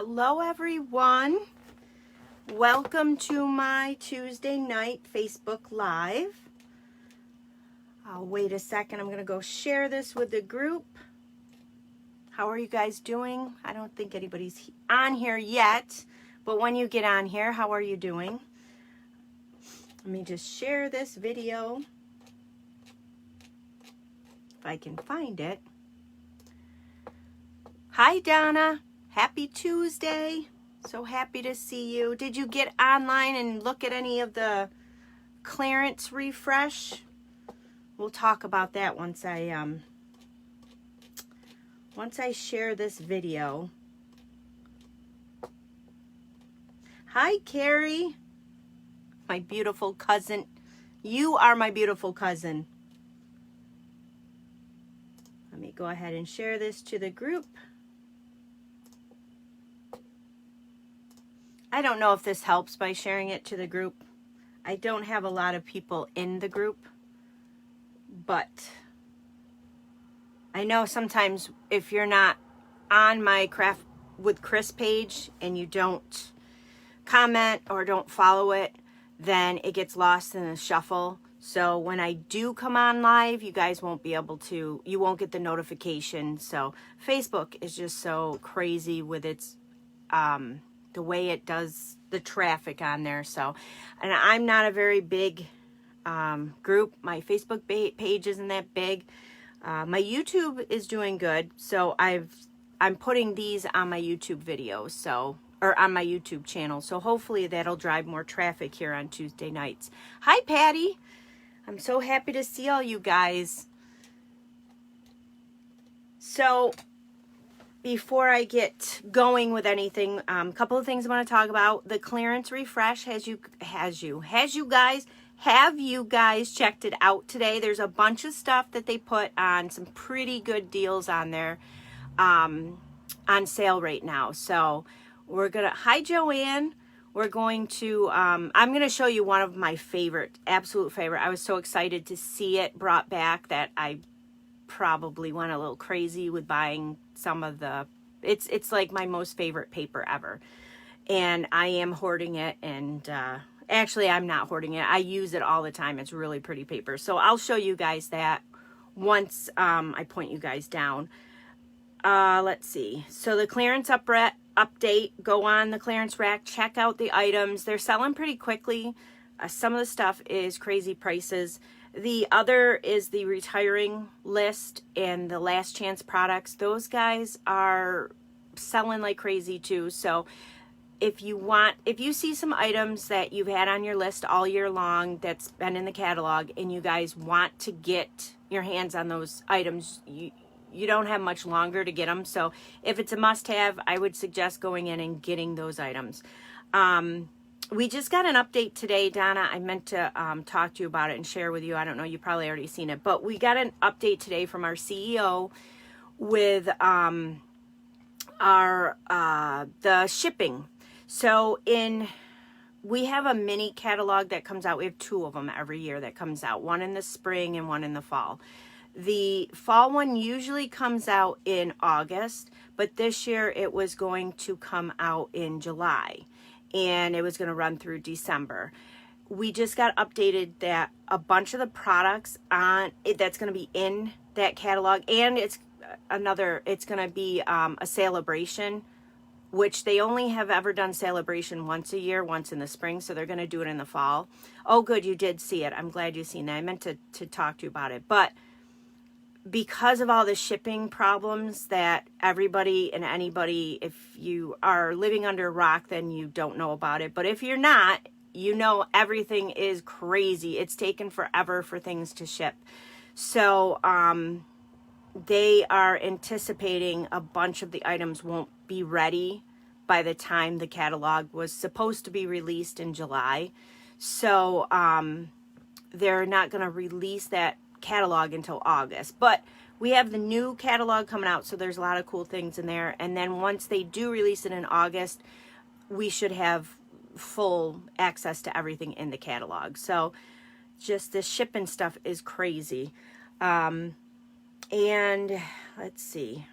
Hello everyone. Welcome to my Tuesday night Facebook Live. I'll wait a second. I'm going to go share this with the group. How are you guys doing? I don't think anybody's on here yet, but when you get on here, how are you doing? Let me just share this video if I can find it. Hi Donna. Happy Tuesday. So happy to see you. Did you get online and look at any of the clearance refresh? We'll talk about that once I share this video. Hi Carrie. My beautiful cousin. You are my beautiful cousin. Let me go ahead and share this to the group. I don't know if this helps by sharing it to the group. I don't have a lot of people in the group, but I know sometimes if you're not on my Craft with Chris page and you don't comment or don't follow it, then it gets lost in the shuffle. So when I do come on live, you guys won't be able to, you won't get the notification. So Facebook is just so crazy with its the way it does the traffic on there. So, and I'm not a very big group. My Facebook page isn't that big. My YouTube is doing good. So I'm putting these on my YouTube videos. So, or on my YouTube channel. So hopefully that'll drive more traffic here on Tuesday nights. Hi, Patty. I'm so happy to see all you guys. So before I get going with anything, a couple of things I want to talk about. The clearance refresh have you guys checked it out today? There's a bunch of stuff that they put on, some pretty good deals on there, on sale right now. So we're gonna, hi Joanne. We're going to, I'm gonna show you one of my absolute favorite. I was so excited to see it brought back that I probably went a little crazy with buying some of the, it's like my most favorite paper ever, and I am hoarding it. And actually I'm not hoarding it, I use it all the time. It's really pretty paper. So I'll show you guys that once I point you guys down. Let's see. So the clearance update, go on the clearance rack, check out the items. They're selling pretty quickly. Some of the stuff is crazy prices. The other is the retiring list and the last chance products. Those guys are selling like crazy too. So if you see some items that you've had on your list all year long that's been in the catalog and you guys want to get your hands on those items, you don't have much longer to get them. So if it's a must-have, I would suggest going in and getting those items. We just got an update today, Donna. I meant to talk to you about it and share with you. I don't know, you probably already seen it, but we got an update today from our CEO with the shipping. So we have a mini catalog that comes out. We have 2 of them every year that comes out, one in the spring and one in the fall. The fall one usually comes out in August, but this year it was going to come out in July, and it was going to run through December. We just got updated that a bunch of the products that's going to be in that catalog, and it's going to be a celebration, which they only have ever done celebration once a year, once in the spring, so they're going to do it in the fall. Oh, good, you did see it. I'm glad you've seen that. I meant to talk to you about it, but because of all the shipping problems that everybody and anybody, if you are living under a rock, then you don't know about it. But if you're not, you know everything is crazy. It's taken forever for things to ship. So they are anticipating a bunch of the items won't be ready by the time the catalog was supposed to be released in July. So they're not going to release that catalog until August, but we have the new catalog coming out, so there's a lot of cool things in there. And then once they do release it in August, we should have full access to everything in the catalog. So just the shipping stuff is crazy. And let's see,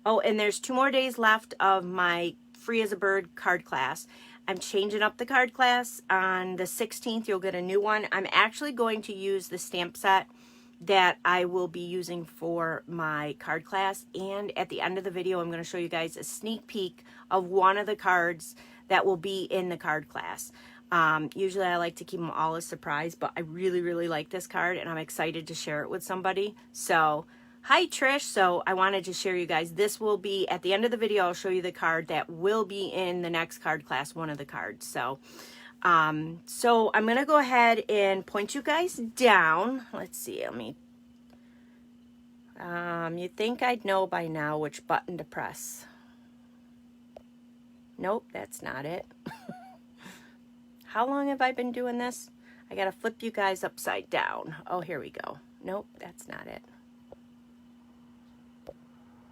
Oh, and there's 2 more days left of my Free as a Bird card class. I'm changing up the card class. On the 16th, you'll get a new one. I'm actually going to use the stamp set that I will be using for my card class. And at the end of the video, I'm going to show you guys a sneak peek of one of the cards that will be in the card class. Usually I like to keep them all a surprise, but I really, really like this card and I'm excited to share it with somebody. So, hi Trish. So I wanted to share you guys. This will be at the end of the video. I'll show you the card that will be in the next card class, one of the cards. So, so I'm going to go ahead and point you guys down. Let's see. Let me, you'd think I'd know by now which button to press. Nope, that's not it. How long have I been doing this? I got to flip you guys upside down. Oh, here we go. Nope, that's not it.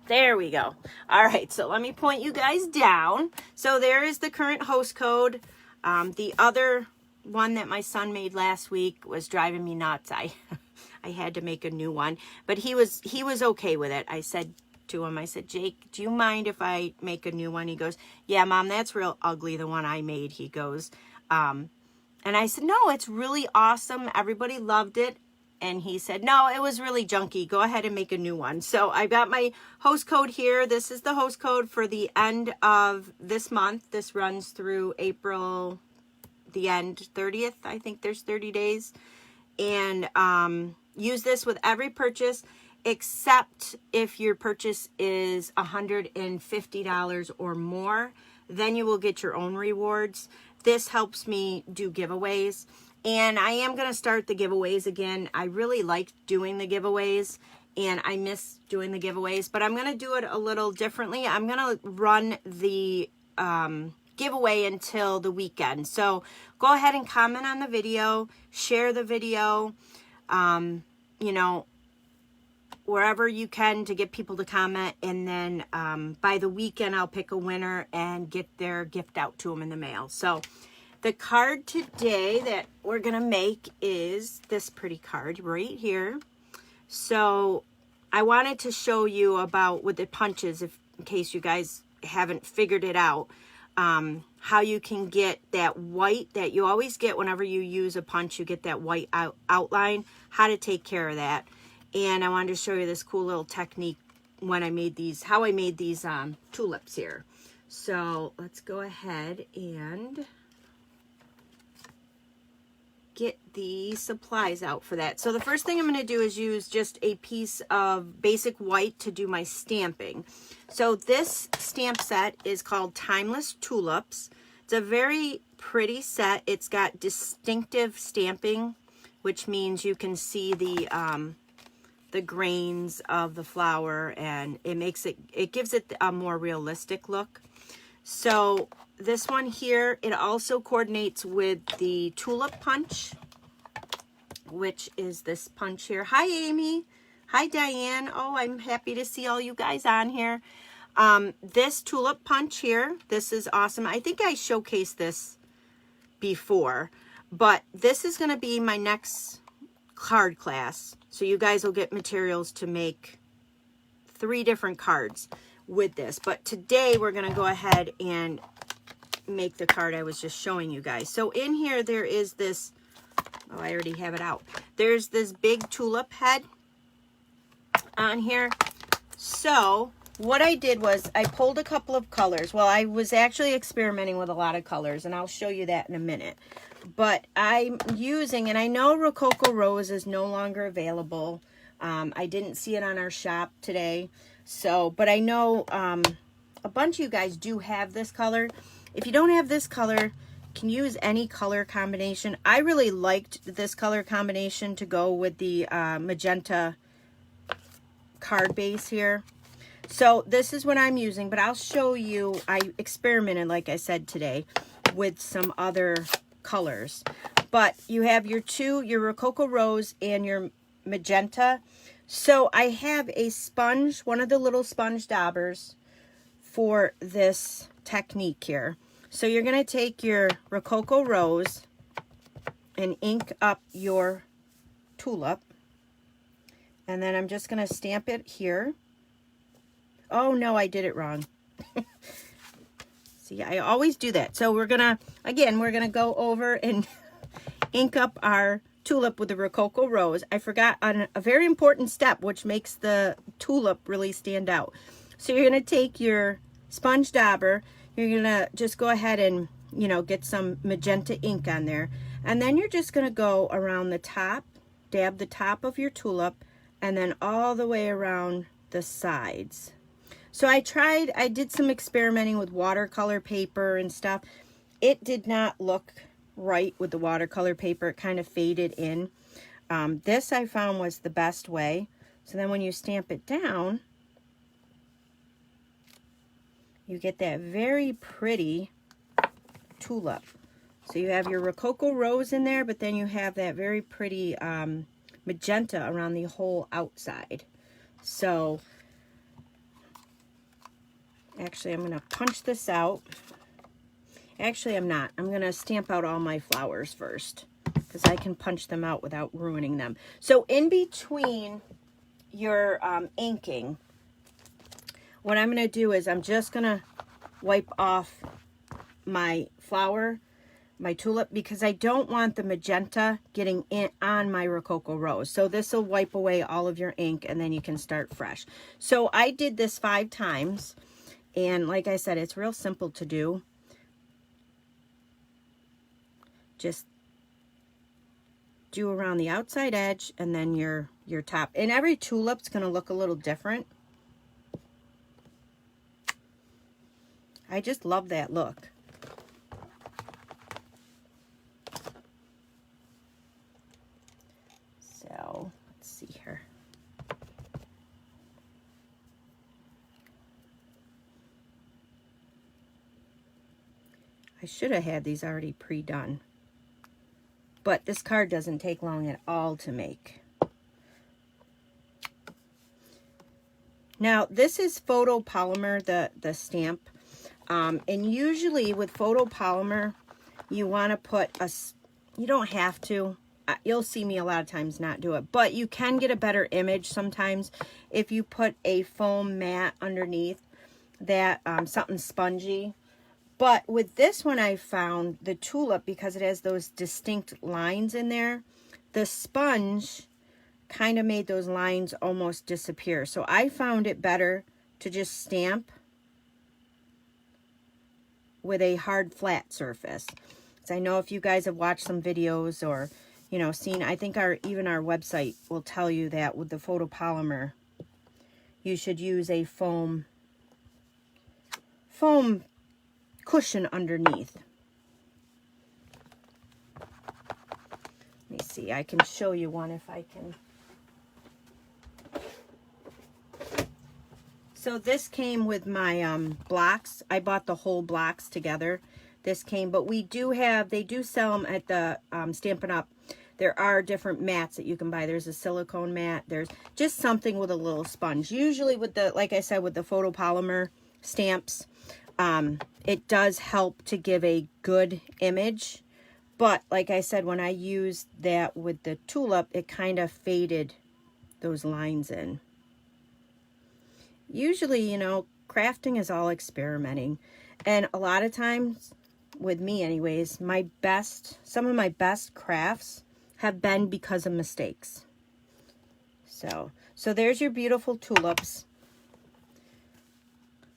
There we go. All right, so let me point you guys down. So there is the current host code. The other one that my son made last week was driving me nuts. I had to make a new one, but he was okay with it. I said to him, I said, Jake, do you mind if I make a new one? He goes, yeah, Mom, that's real ugly, the one I made. He goes, and I said, no, it's really awesome. Everybody loved it. And he said, no, it was really junky. Go ahead and make a new one. So I've got my host code here. This is the host code for the end of this month. This runs through April, the end, 30th. I think there's 30 days. And use this with every purchase, except if your purchase is $150 or more. Then you will get your own rewards. This helps me do giveaways. And I am going to start the giveaways again. I really like doing the giveaways and I miss doing the giveaways, but I'm going to do it a little differently. I'm going to run the giveaway until the weekend. So go ahead and comment on the video, share the video, you know, wherever you can to get people to comment. And then by the weekend, I'll pick a winner and get their gift out to them in the mail. So the card today that we're going to make is this pretty card right here. So I wanted to show you about with the punches, in case you guys haven't figured it out, how you can get that white that you always get whenever you use a punch, you get that white outline, how to take care of that. And I wanted to show you this cool little technique when I made these, how I made these tulips here. So let's go ahead and get the supplies out for that. So the first thing I'm going to do is use just a piece of basic white to do my stamping. So this stamp set is called Timeless Tulips. It's a very pretty set. It's got distinctive stamping, which means you can see the grains of the flower, and it gives it a more realistic look. So this one here, it also coordinates with the tulip punch, which is this punch here. Hi, Amy. Hi, Diane. Oh, I'm happy to see all you guys on here. This tulip punch here, this is awesome. I think I showcased this before, but this is going to be my next card class. So you guys will get materials to make 3 different cards with this. But today we're going to go ahead and make the card I was just showing you guys. So in here there is this, oh, I already have it out. There's this big tulip head on here. So what I did was I pulled a couple of colors. Well, I was actually experimenting with a lot of colors, and I'll show you that in a minute. But I'm using, and I know Rococo Rose is no longer available. I didn't see it on our shop today. So, but I know a bunch of you guys do have this color. If you don't have this color, you can use any color combination. I really liked this color combination to go with the magenta card base here. So this is what I'm using, but I'll show you. I experimented, like I said, today with some other colors. But you have your Rococo Rose and your magenta. So I have a sponge, one of the little sponge daubers for this technique here. So you're going to take your Rococo Rose and ink up your tulip. And then I'm just going to stamp it here. Oh no, I did it wrong. See, I always do that. So we're gonna, again, we're gonna go over and ink up our tulip with the Rococo rose. I forgot on a very important step, which makes the tulip really stand out. So you're gonna take your sponge dauber, you're gonna just go ahead and, you know, get some magenta ink on there. And then you're just gonna go around the top, dab the top of your tulip, and then all the way around the sides. So I did some experimenting with watercolor paper and stuff. It did not look right with the watercolor paper. It kind of faded in. This I found was the best way. So then when you stamp it down, you get that very pretty tulip. So you have your Rococo rose in there, but then you have that very pretty magenta around the whole outside. So actually, I'm going to punch this out. Actually, I'm not. I'm going to stamp out all my flowers first because I can punch them out without ruining them. So in between your inking, what I'm going to do is I'm just going to wipe off my flower, my tulip, because I don't want the magenta getting in on my Rococo rose. So this will wipe away all of your ink and then you can start fresh. So I did this 5 times. And like I said, it's real simple to do. Just do around the outside edge and then your top. And every tulip's going to look a little different. I just love that look. So let's see here. I should have had these already pre-done, but this card doesn't take long at all to make. Now this is photopolymer, the stamp, and usually with photopolymer you want to put you don't have to, you'll see me a lot of times not do it, but you can get a better image sometimes if you put a foam mat underneath that, something spongy. But with this one, I found the tulip, because it has those distinct lines in there, the sponge kind of made those lines almost disappear. So I found it better to just stamp with a hard flat surface. So I know if you guys have watched some videos or, you know, seen, I think even our website will tell you that with the photopolymer, you should use a foam cushion underneath. Let me see, I can show you one if I can. So this came with my blocks. I bought the whole blocks together. This came, but they do sell them at the Stampin' Up. There are different mats that you can buy. There's a silicone mat. There's just something with a little sponge. Usually with the, like I said, with the photopolymer stamps, it does help to give a good image. But like I said, when I used that with the tulip, it kind of faded those lines in. Usually, you know, crafting is all experimenting. And a lot of times, with me anyways, some of my best crafts have been because of mistakes. So there's your beautiful tulips.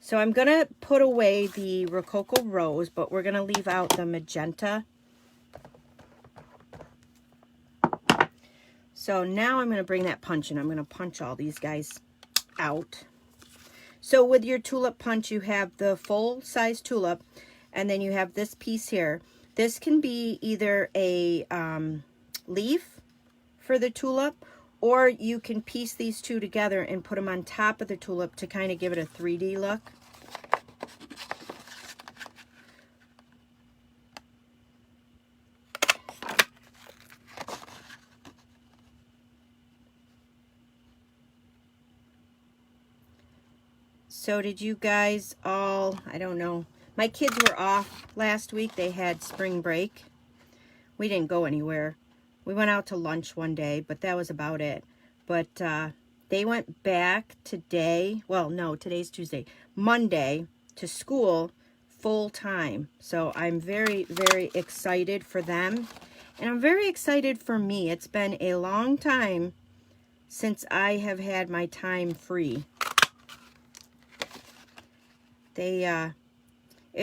So I'm going to put away the Rococo rose, but we're going to leave out the magenta. So now I'm going to bring that punch in. I'm going to punch all these guys out. So with your tulip punch, you have the full size tulip, and then you have this piece here. This can be either a leaf for the tulip, or you can piece these two together and put them on top of the tulip to kind of give it a 3D look. So did you guys all, I don't know, my kids were off last week. They had spring break. We didn't go anywhere. We went out to lunch one day, but that was about it. But they went back today. Well, no, today's Tuesday. Monday to school full time. So I'm very, very excited for them. And I'm very excited for me. It's been a long time since I have had my time free. It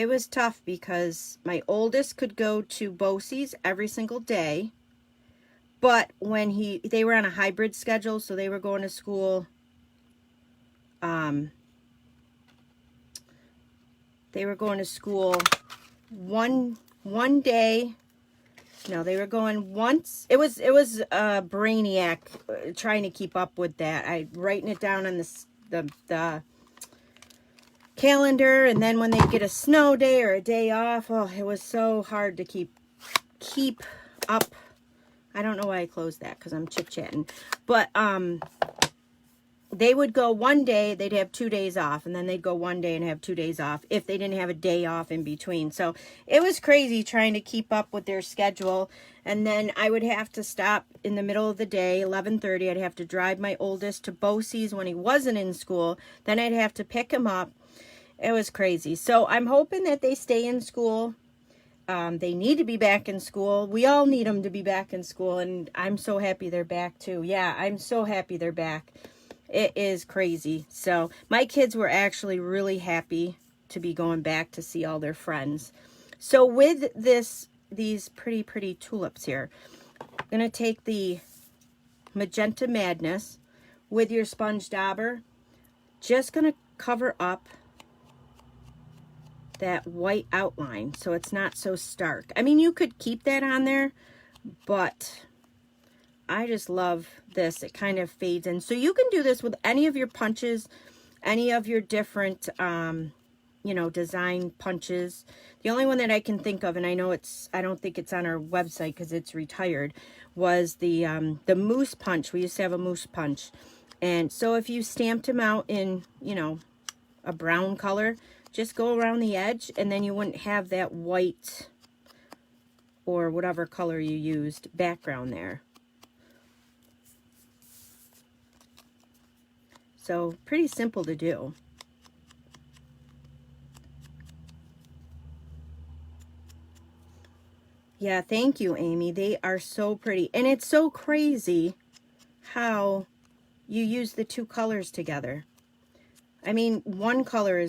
was tough because my oldest could go to BOCES every single day. But when they were on a hybrid schedule, so they were going to school, one day. No, they were going once. It was a brainiac trying to keep up with that. I writing it down on the calendar, and then when they get a snow day or a day off, oh, it was so hard to keep up. I don't know why I closed that because I'm chit-chatting. But they would go one day, they'd have 2 days off, and then they'd go one day and have 2 days off if they didn't have a day off in between. So it was crazy trying to keep up with their schedule. And then I would have to stop in the middle of the day, 11:30. I'd have to drive my oldest to BOCES when he wasn't in school. Then I'd have to pick him up. It was crazy. So I'm hoping that they stay in school. They need to be back in school. We all need them to be back in school, and I'm so happy they're back too. Yeah, I'm so happy they're back. It is crazy. So my kids were actually really happy to be going back to see all their friends. So with these pretty tulips here, I'm going to take the Magenta Madness with your sponge dauber. Just going to cover up that white outline so it's not so stark. I mean, you could keep that on there, but I just love this. It kind of fades in. So you can do this with any of your punches, any of your different, you know, design punches. The only one that I can think of, and I know I don't think it's on our website because it's retired, was the moose punch. We used to have a moose punch. And so if you stamped them out in, you know, a brown color, just go around the edge, and then you wouldn't have that white or whatever color you used background there. So pretty simple to do. Yeah, thank you, Amy. They are so pretty. And it's so crazy how you use the two colors together. I mean, one color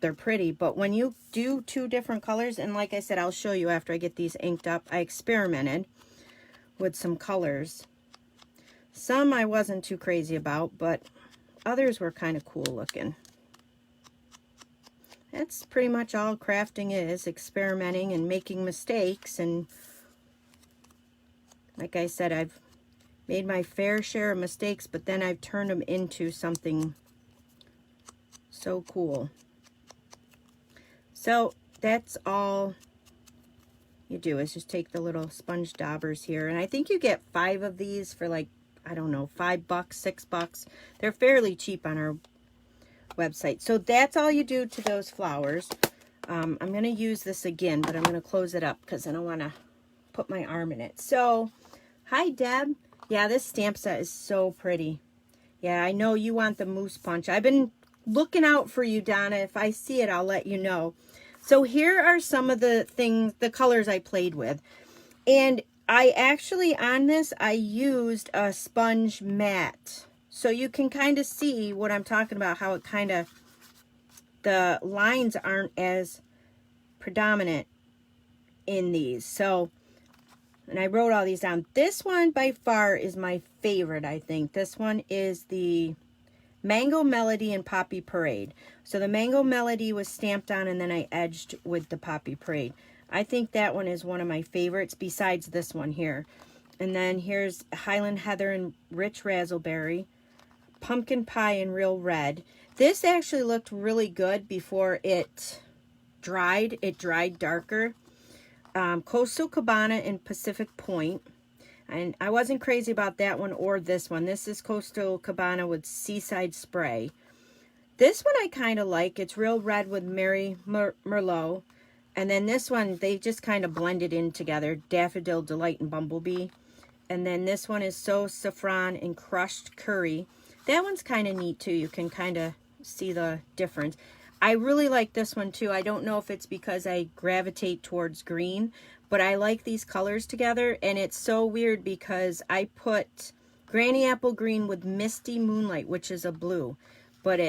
they're pretty, but when you do two different colors, and like I said, I'll show you after I get these inked up, I experimented with some colors. Some I wasn't too crazy about, but others were kind of cool looking. That's pretty much all crafting is, experimenting and making mistakes. And like I said, I've made my fair share of mistakes, but then I've turned them into something so cool. So that's all you do is just take the little sponge daubers here. And I think you get 5 of these for like, I don't know, $5, $6. They're fairly cheap on our website. So that's all you do to those flowers. I'm going to use this again, but I'm going to close it up because I don't want to put my arm in it. So, hi, Deb. Yeah, this stamp set is so pretty. Yeah, I know you want the moose punch. I've been looking out for you, Donna. If I see it, I'll let you know. So here are some of the things, the colors I played with. And I actually, on this, I used a sponge mat. So you can kind of see what I'm talking about, how it kind of, the lines aren't as predominant in these. So, and I wrote all these down. This one by far is my favorite, I think. This one is the Mango Melody and Poppy Parade. So the Mango Melody was stamped on, and then I edged with the Poppy Parade. I think that one is one of my favorites besides this one here. And then here's Highland Heather and Rich Razzleberry, Pumpkin Pie and Real Red. This actually looked really good before it dried. It dried darker. Coastal Cabana and Pacific Point. And I wasn't crazy about that one or this one. This is Coastal Cabana with Seaside Spray. This one I kind of like. It's Real Red with Mary Merlot. And then this one, they just kind of blended in together. Daffodil Delight and Bumblebee. And then this one is So Saffron and Crushed Curry. That one's kind of neat too. You can kind of see the difference. I really like this one too. I don't know if it's because I gravitate towards green, but I like these colors together, and it's so weird because I put Granny Apple Green with Misty Moonlight, which is a blue, but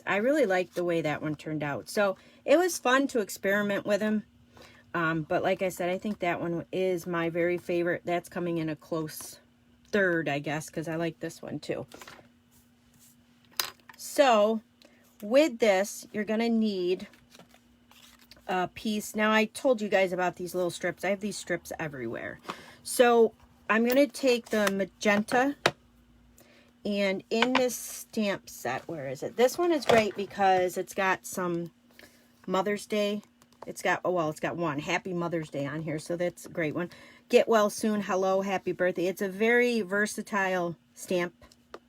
I really like the way that one turned out. So it was fun to experiment with them. But like I said, I think that one is my very favorite. That's coming in a close third, I guess, because I like this one too. So with this, you're going to need a piece. Now, I told you guys about these little strips. I have these strips everywhere. So I'm going to take the magenta, and in this stamp set, where is it? This one is great because it's got some Mother's Day. It's got, oh, well, it's got one Happy Mother's Day on here, so that's a great one. Get well soon, hello, happy birthday. It's a very versatile stamp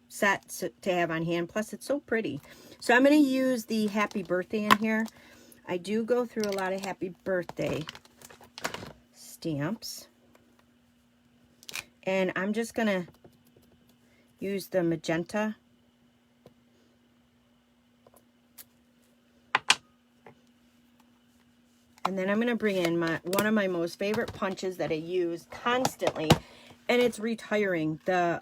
set to have on hand, plus it's so pretty. So I'm going to use the happy birthday in here. I do go through a lot of happy birthday stamps, and I'm just going to use the magenta. And then I'm going to bring in one of my most favorite punches that I use constantly, and it's retiring, the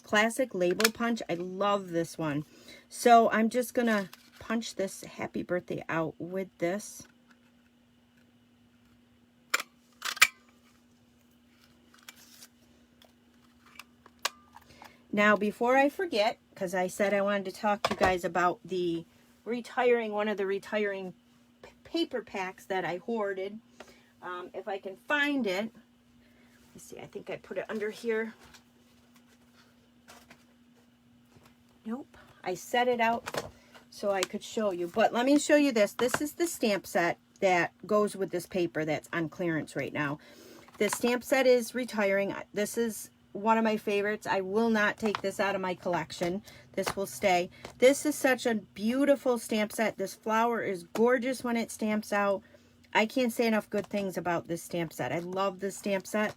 classic label punch. I love this one. So I'm just going to punch this happy birthday out with this. Now, before I forget, because I said I wanted to talk to you guys about the retiring, one of the retiring paper packs that I hoarded. If I can find it. Let's see, I think I put it under here. Nope. I set it out so I could show you. But let me show you this. This is the stamp set that goes with this paper that's on clearance right now. The stamp set is retiring. This is one of my favorites. I will not take this out of my collection. This will stay. This is such a beautiful stamp set. This flower is gorgeous when it stamps out. I can't say enough good things about this stamp set. I love this stamp set.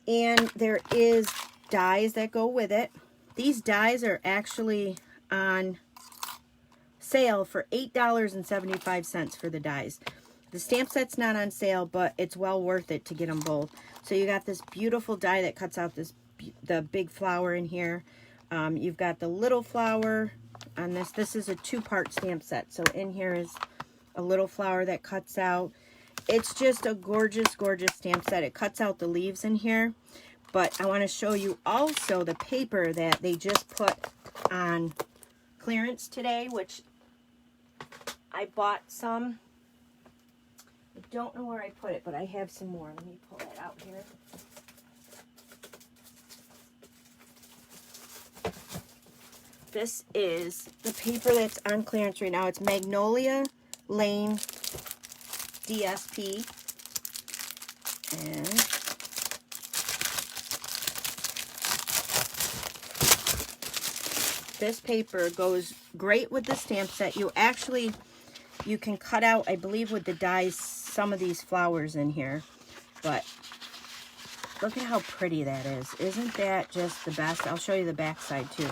And there is dies that go with it. These dies are actually on sale for $8.75 for the dies. The stamp set's not on sale, but it's well worth it to get them both. So you got this beautiful die that cuts out the big flower in here. You've got the little flower on this. This is a two-part stamp set. So in here is a little flower that cuts out. It's just a gorgeous, gorgeous stamp set. It cuts out the leaves in here. But I want to show you also the paper that they just put on clearance today, which I bought some. I don't know where I put it, but I have some more. Let me pull it out here. This is the paper that's on clearance right now. It's Magnolia Lane DSP. And this paper goes great with the stamp set. You can cut out, I believe, with the dies, some of these flowers in here. But look at how pretty that is. Isn't that just the best? I'll show you the back side too.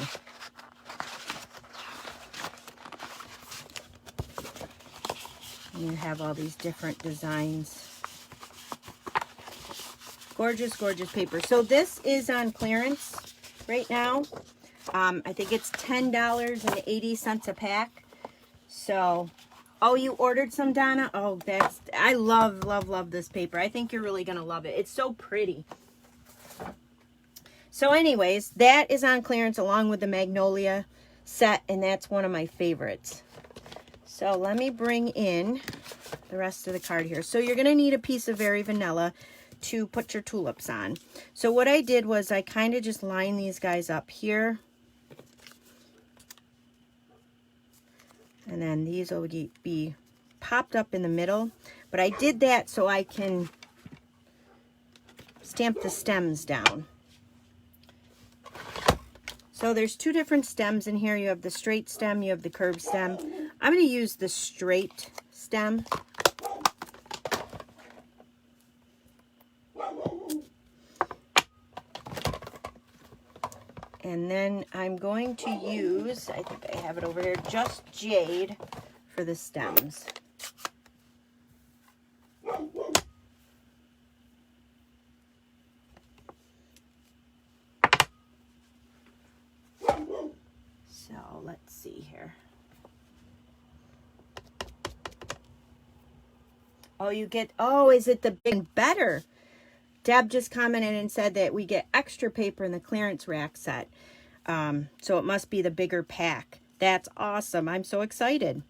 And you have all these different designs. Gorgeous, gorgeous paper. So this is on clearance right now. I think it's $10.80 a pack. So, oh, you ordered some, Donna? Oh, I love, love, love this paper. I think you're really going to love it. It's so pretty. So anyways, that is on clearance along with the Magnolia set, and that's one of my favorites. So let me bring in the rest of the card here. So you're going to need a piece of Very Vanilla to put your tulips on. So what I did was I kind of just lined these guys up here. And then these will be popped up in the middle. But I did that so I can stamp the stems down. So there's two different stems in here. You have the straight stem, you have the curved stem. I'm going to use the straight stem. And then I'm going to use, I think I have it over here, just Jade for the stems. So let's see here. Oh, you get, oh, is it the big better? Deb just commented and said that we get extra paper in the clearance rack set. So it must be the bigger pack. That's awesome. I'm so excited.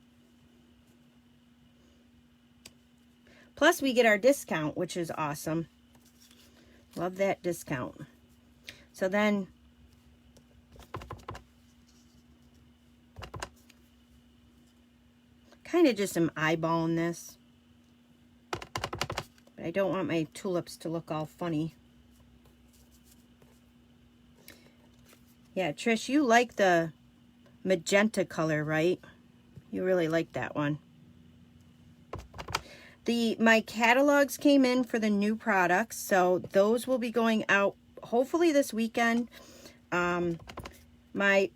Plus we get our discount, which is awesome. Love that discount. So then kind of just am eyeballing this. But I don't want my tulips to look all funny. Yeah, Trish, you like the magenta color, right? You really like that one. My catalogs came in for the new products, so those will be going out hopefully this weekend. My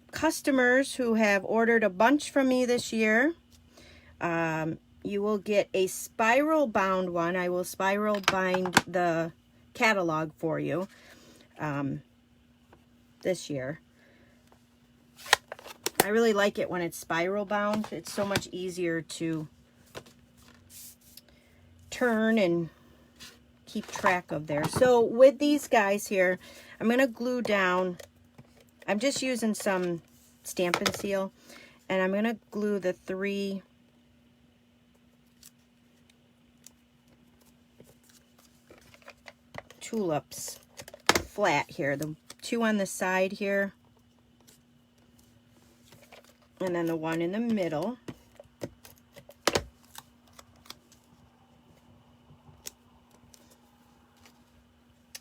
customers who have ordered a bunch from me this year, you will get a spiral bound one. I will spiral bind the catalog for you this year. I really like it when it's spiral bound. It's so much easier to turn and keep track of there. So with these guys here, I'm going to glue down, I'm just using some Stampin Seal, and I'm going to glue the 3 tulips flat here, the 2 on the side here, and then the 1 in the middle.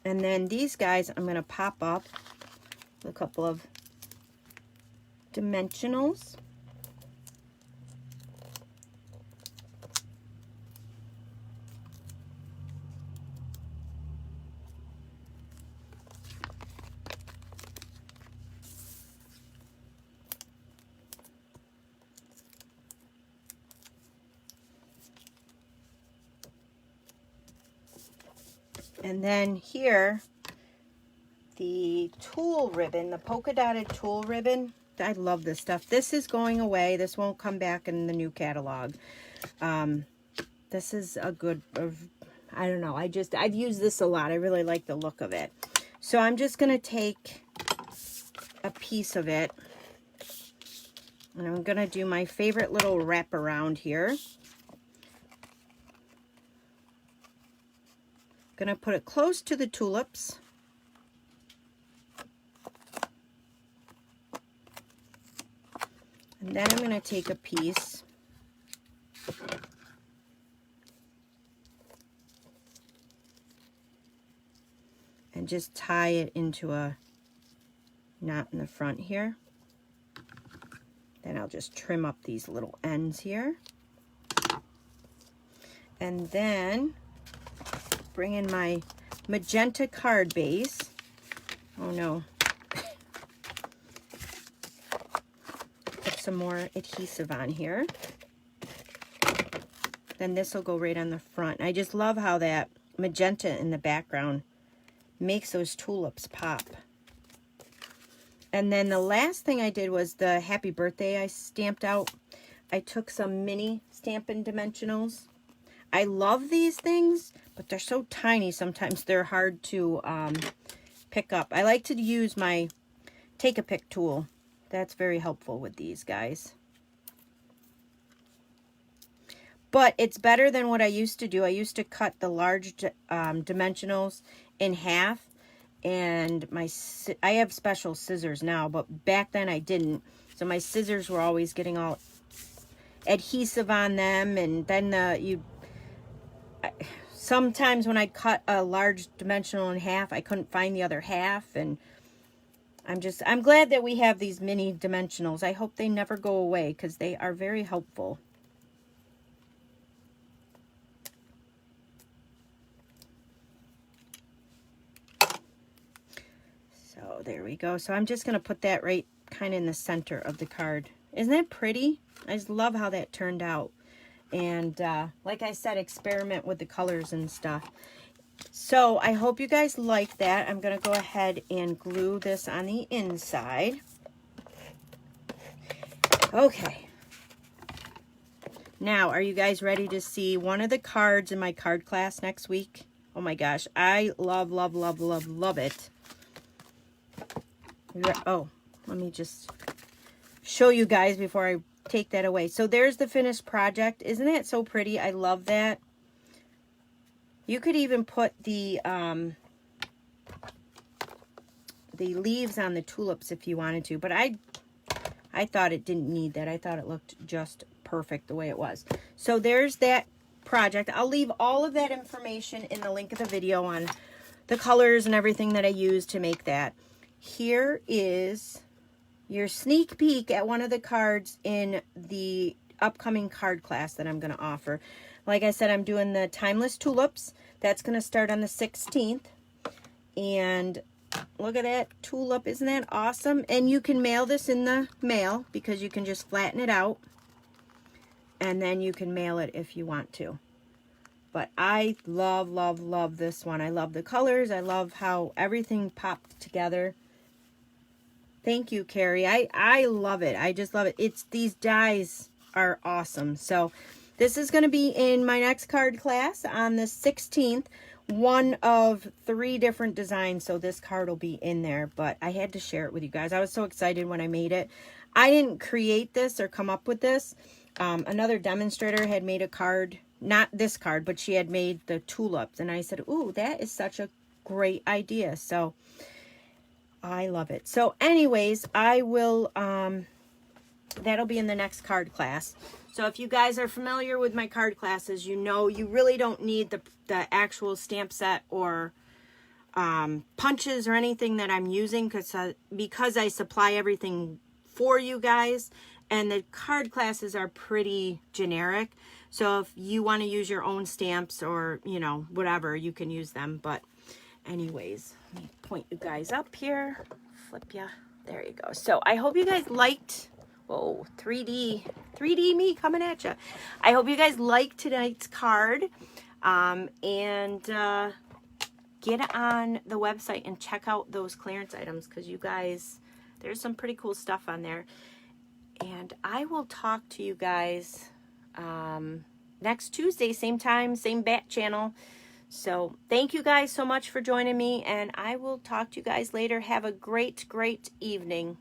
And then these guys I'm going to pop up with a couple of dimensionals. And then here, the tulle ribbon, the polka dotted tulle ribbon. I love this stuff. This is going away. This won't come back in the new catalog. This is a good, I don't know. I've used this a lot. I really like the look of it. So I'm just going to take a piece of it, and I'm going to do my favorite little wraparound here. Going to put it close to the tulips. And then I'm going to take a piece and just tie it into a knot in the front here. Then I'll just trim up these little ends here. And then bring in my magenta card base. Oh no. Put some more adhesive on here. Then this will go right on the front. I just love how that magenta in the background makes those tulips pop. And then the last thing I did was the happy birthday I stamped out. I took some mini Stampin Dimensionals. I love these things, but they're so tiny sometimes they're hard to pick up. I like to use my take-a-pick tool. That's very helpful with these guys. But it's better than what I used to do. I used to cut the large dimensionals in half, and I have special scissors now, but back then I didn't. So my scissors were always getting all adhesive on them, and then sometimes when I cut a large dimensional in half, I couldn't find the other half, and I'm glad that we have these mini dimensionals. I hope they never go away because they are very helpful. So So there we go. So I'm just going to put that right kind of in the center of the card. Isn't that pretty? I just love how that turned out. And like I said, experiment with the colors and stuff. So I hope you guys like that. I'm going to go ahead and glue this on the inside. Okay. Now, are you guys ready to see one of the cards in my card class next week? Oh my gosh, I love, love, love, love, love it. Oh, let me just show you guys before I take that away. So there's the finished project. Isn't that so pretty? I love that. You could even put the leaves on the tulips if you wanted to, but I thought it didn't need that. I thought it looked just perfect the way it was. So there's that project. I'll leave all of that information in the link of the video on the colors and everything that I used to make that. Here is your sneak peek at one of the cards in the upcoming card class that I'm going to offer. Like I said, I'm doing the Timeless Tulips. That's going to start on the 16th. And look at that tulip. Isn't that awesome? And you can mail this in the mail because you can just flatten it out. And then you can mail it if you want to. But I love, love, love this one. I love the colors. I love how everything popped together. Thank you, Carrie. I love it. I just love it. These dies are awesome. So this is going to be in my next card class on the 16th. One of 3 different designs. So this card will be in there. But I had to share it with you guys. I was so excited when I made it. I didn't create this or come up with this. Another demonstrator had made a card. Not this card, but she had made the tulips. And I said, ooh, that is such a great idea. So I love it. So anyways, I will, that'll be in the next card class. So if you guys are familiar with my card classes, you know you really don't need the actual stamp set or punches or anything that I'm using because I supply everything for you guys. And the card classes are pretty generic. So if you want to use your own stamps or, you know, whatever, you can use them. But anyways, let me point you guys up here. Flip ya. There you go. So I hope you guys liked, whoa, 3D me coming at you. I hope you guys liked tonight's card. And get on the website and check out those clearance items because you guys, there's some pretty cool stuff on there. And I will talk to you guys next Tuesday, same time, same bat channel. So thank you guys so much for joining me, and I will talk to you guys later. Have a great, great evening.